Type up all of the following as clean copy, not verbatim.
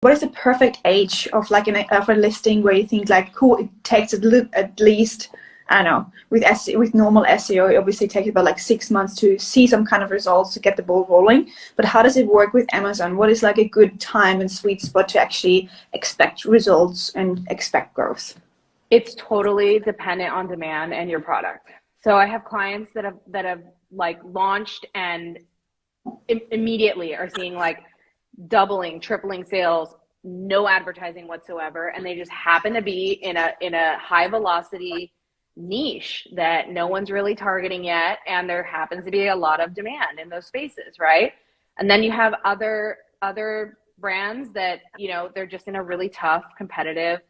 what is the perfect age of like of a listing where you think like, cool, it takes at least, I don't know, with normal SEO, it obviously takes about like 6 months to see some kind of results to get the ball rolling. But how does it work with Amazon? What is like a good time and sweet spot to actually expect results and expect growth? It's totally dependent on demand and your product. So I have clients that have like launched and immediately are seeing like doubling, tripling sales, no advertising whatsoever, and they just happen to be in a high velocity niche that no one's really targeting yet, and there happens to be a lot of demand in those spaces, right? And then you have other brands that, you know, they're just in a really tough competitive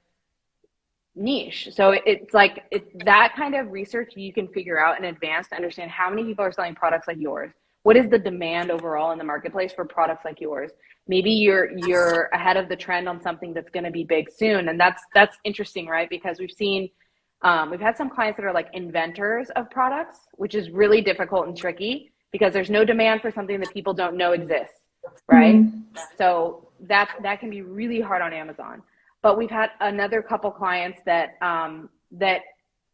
niche. So it's like that kind of research you can figure out in advance to understand how many people are selling products like yours. What is the demand overall in the marketplace for products like yours? Maybe you're ahead of the trend on something that's going to be big soon, and that's interesting, right? Because we've had some clients that are like inventors of products, which is really difficult and tricky because there's no demand for something that people don't know exists, right? So that can be really hard on Amazon. But we've had another couple clients that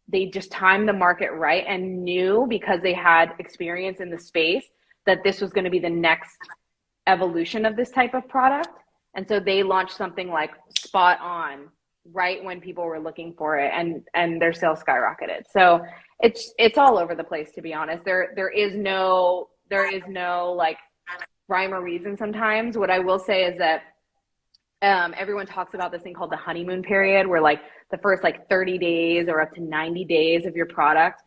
they just timed the market right and knew, because they had experience in the space, that this was going to be the next evolution of this type of product. And so they launched something like spot on right when people were looking for it, and their sales skyrocketed. So it's all over the place, to be honest. There is no like rhyme or reason sometimes. What I will say is that everyone talks about this thing called the honeymoon period, where like the first like 30 days or up to 90 days of your product,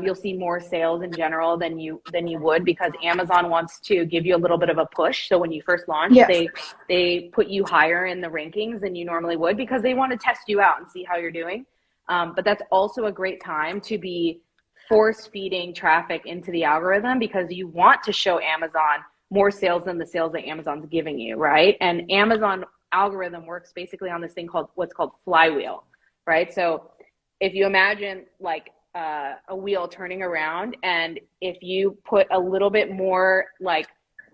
you'll see more sales in general than you would, because Amazon wants to give you a little bit of a push. So when you first launch, Yes. they put you higher in the rankings than you normally would, because they want to test you out and see how you're doing. But that's also a great time to be force feeding traffic into the algorithm, because you want to show Amazon more sales than the sales that Amazon's giving you, right? And Amazon algorithm works basically on this thing called what's called flywheel, right? So if you imagine like a wheel turning around, and if you put a little bit more, like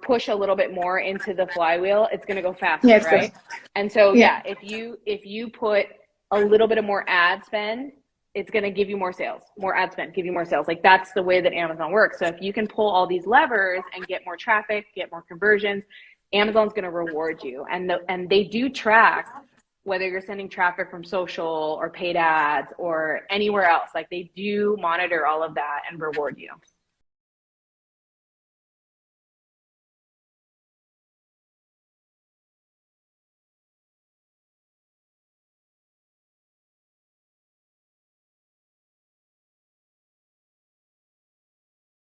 push a little bit more into the flywheel, it's going to go faster, Yes. right? And so if you put a little bit of more ad spend, it's going to give you more sales. More ad spend, give you more sales. Like that's the way that Amazon works. So if you can pull all these levers and get more traffic, get more conversions, Amazon's going to reward you. And they do track whether you're sending traffic from social or paid ads or anywhere else. Like they do monitor all of that and reward you.